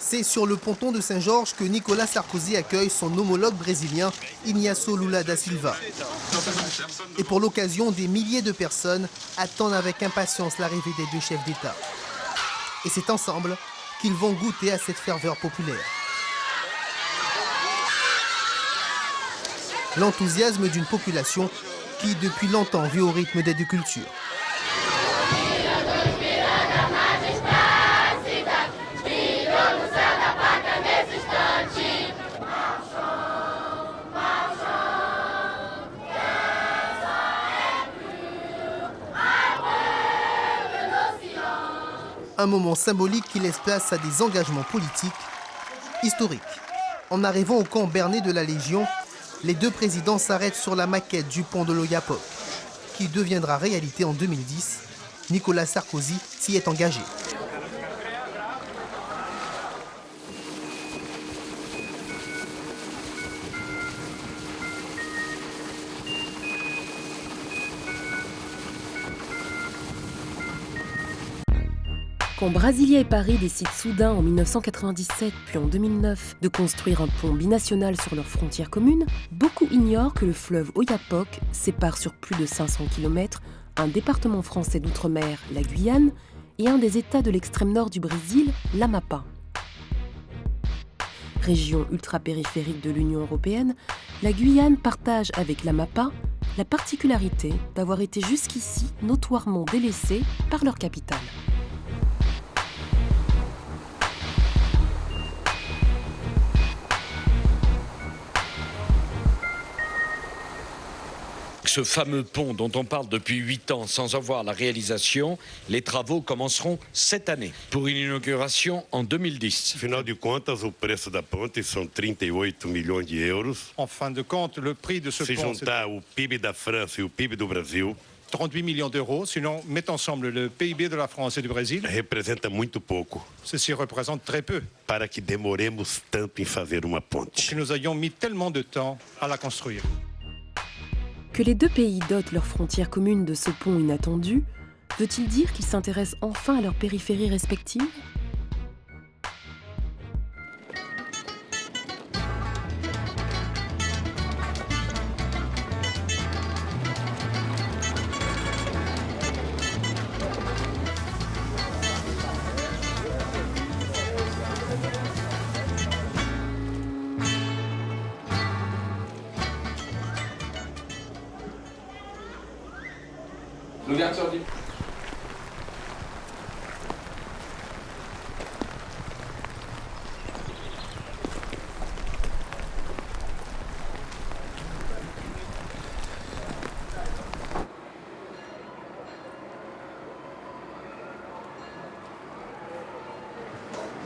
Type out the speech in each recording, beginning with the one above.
C'est sur le ponton de Saint-Georges que Nicolas Sarkozy accueille son homologue brésilien Inácio Lula da Silva. Et pour l'occasion, des milliers de personnes attendent avec impatience l'arrivée des deux chefs d'État. Et c'est ensemble qu'ils vont goûter à cette ferveur populaire. L'enthousiasme d'une population qui, depuis longtemps, vit au rythme des deux cultures. Un moment symbolique qui laisse place à des engagements politiques historiques. En arrivant au camp berné de la Légion, les deux présidents s'arrêtent sur la maquette du pont de l'Oyapock, qui deviendra réalité en 2010. Nicolas Sarkozy s'y est engagé. Quand Brasilia et Paris décident soudain en 1997 puis en 2009 de construire un pont binational sur leurs frontières communes, beaucoup ignorent que le fleuve Oyapock sépare sur plus de 500 km un département français d'outre-mer, la Guyane, et un des États de l'extrême nord du Brésil, l'Amapá. Région ultra-périphérique de l'Union européenne, la Guyane partage avec l'Amapá la particularité d'avoir été jusqu'ici notoirement délaissée par leur capitale. Ce fameux pont dont on parle depuis 8 ans sans en voir la réalisation, les travaux commenceront cette année pour une inauguration en 2010. Afinal de contas, o preço da ponte são 38 milhões de euros. En fin de compte, le prix de ce Se pont, juntar o PIB da França e o PIB do Brasil, 38 millions d'euros. Sinon, met ensemble le PIB de la France et du Brésil. representa muito pouco Ceci représente très peu. para que demoremos tanto em fazer uma Pour ponte. que nous ayons mis tellement de temps à la construire. Que les deux pays dotent leurs frontières communes de ce pont inattendu, veut-il dire qu'ils s'intéressent enfin à leurs périphéries respectives ? L'ouverture du...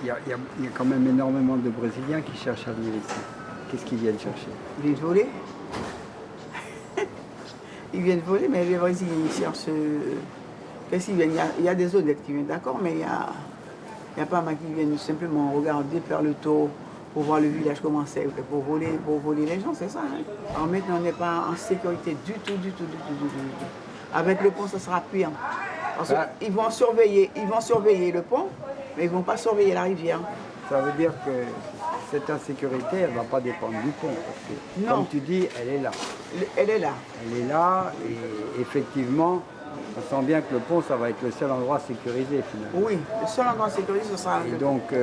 Il y a quand même énormément de Brésiliens qui cherchent à venir ici. Qu'est-ce qu'ils viennent chercher? Ils viennent voler. Ils viennent voler, mais les Brésiliens, ils cherchent... Qu'est-ce qu'ils viennent? Il y a des honnêtes qui viennent, d'accord, mais il y a pas mal qui viennent simplement regarder, faire le tour, pour voir le village comment c'est, pour voler les gens, c'est ça. Hein? Alors maintenant, on n'est pas en sécurité du tout. Avec le pont, ça sera pire. Ils vont surveiller le pont, mais ils ne vont pas surveiller la rivière. Ça veut dire que cette insécurité, elle ne va pas dépendre du pont. Parce que, non. Comme tu dis, elle est là. Elle est là. Elle est là et effectivement, on sent bien que le pont, ça va être le seul endroit sécurisé finalement. Oui, le seul endroit sécurisé, ce sera... Et donc,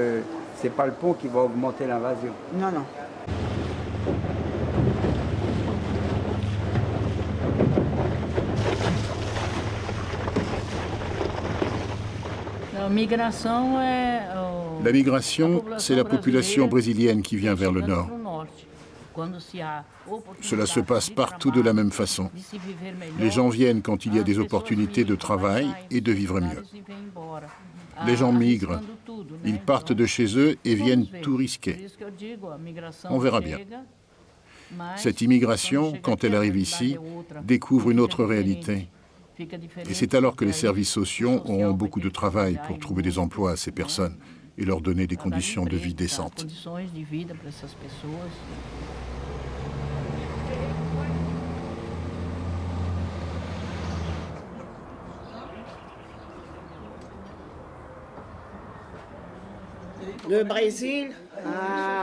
c'est pas le pont qui va augmenter l'invasion. Non. La migration, c'est la population brésilienne qui vient vers le nord. Cela se passe partout de la même façon. Les gens viennent quand il y a des opportunités de travail et de vivre mieux. Les gens migrent. Ils partent de chez eux et viennent tout risquer. On verra bien. Cette immigration, quand elle arrive ici, découvre une autre réalité. Et c'est alors que les services sociaux auront beaucoup de travail pour trouver des emplois à ces personnes et leur donner des conditions de vie décentes. Le Brésil,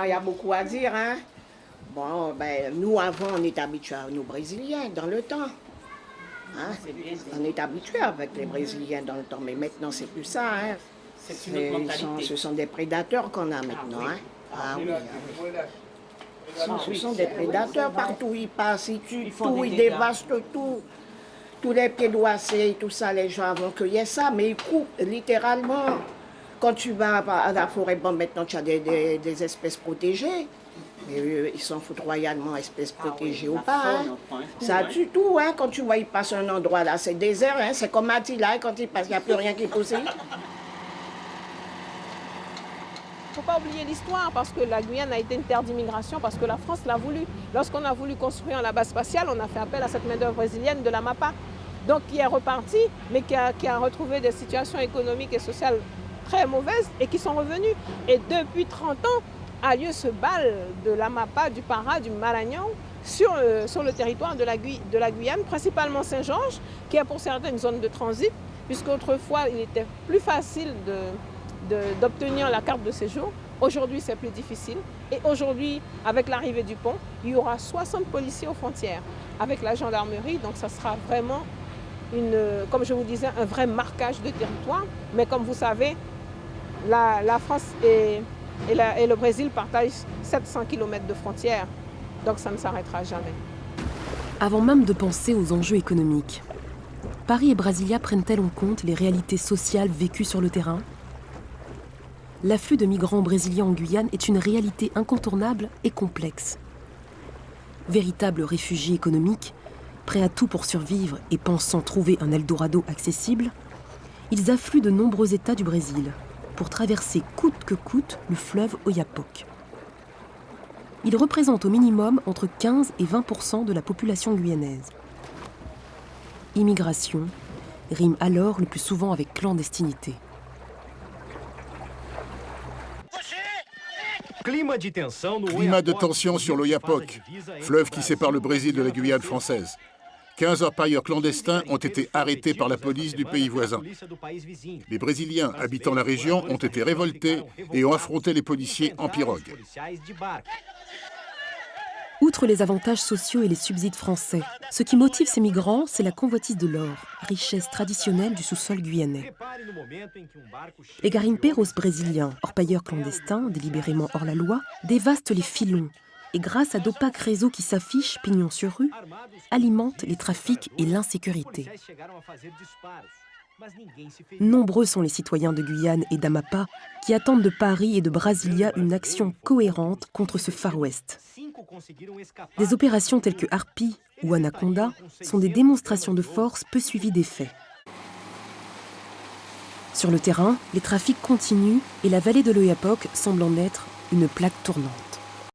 il y a beaucoup à dire. Hein? Bon, nous, avant, on est habitués à nous Brésiliens dans le temps. Hein? On est habitués avec les Brésiliens dans le temps, mais maintenant, c'est plus ça. Hein? Ce sont des prédateurs qu'on a maintenant. Hein? Ah oui, ce sont des prédateurs partout où ils passent, ils tuent tout, ils dévastent tout. Tous les pieds doissés, tout ça, les gens vont cueillir ça, mais ils coupent littéralement. Quand tu vas à la forêt, bon, maintenant tu as des espèces protégées. Mais ils sont foudroyamment espèces protégées ou pas. Hein. Ça tue tout, hein. Quand tu vois, ils passent un endroit là, c'est désert, hein. C'est comme Attila, quand ils passent, il n'y a plus rien qui pousse. Il ne faut pas oublier l'histoire parce que la Guyane a été une terre d'immigration, parce que la France l'a voulu. Lorsqu'on a voulu construire la base spatiale, on a fait appel à cette main-d'œuvre brésilienne de la MAPA, donc qui est repartie, mais qui a retrouvé des situations économiques et sociales très mauvaises et qui sont revenues. Et depuis 30 ans, a lieu ce bal de la MAPA, du Para, du Maranhão, sur le territoire de la Guyane, principalement Saint-Georges, qui est pour certains une zone de transit, puisqu'autrefois il était plus facile d'obtenir la carte de séjour. Aujourd'hui, c'est plus difficile. Et aujourd'hui, avec l'arrivée du pont, il y aura 60 policiers aux frontières avec la gendarmerie. Donc ça sera vraiment, comme je vous disais, un vrai marquage de territoire. Mais comme vous savez, la France et le Brésil partagent 700 km de frontières. Donc ça ne s'arrêtera jamais. Avant même de penser aux enjeux économiques, Paris et Brasilia prennent-elles en compte les réalités sociales vécues sur le terrain ? L'afflux de migrants brésiliens en Guyane est une réalité incontournable et complexe. Véritables réfugiés économiques, prêts à tout pour survivre et pensant trouver un Eldorado accessible, ils affluent de nombreux États du Brésil pour traverser coûte que coûte le fleuve Oyapock. Ils représentent au minimum entre 15 et 20% de la population guyanaise. Immigration rime alors le plus souvent avec clandestinité. Climat de tension sur l'Oyapock, fleuve qui sépare le Brésil de la Guyane française. 15 orpailleurs clandestins ont été arrêtés par la police du pays voisin. Les Brésiliens habitant la région ont été révoltés et ont affronté les policiers en pirogue. Outre les avantages sociaux et les subsides français, ce qui motive ces migrants, c'est la convoitise de l'or, richesse traditionnelle du sous-sol guyanais. Les garimpeiros brésiliens, orpailleurs clandestins, délibérément hors la loi, dévastent les filons et grâce à d'opaques réseaux qui s'affichent pignon sur rue, alimentent les trafics et l'insécurité. Nombreux sont les citoyens de Guyane et d'Amapá qui attendent de Paris et de Brasilia une action cohérente contre ce Far West. Des opérations telles que Harpie ou Anaconda sont des démonstrations de force peu suivies d'effet. Sur le terrain, les trafics continuent et la vallée de l'Oyapock semble en être une plaque tournante.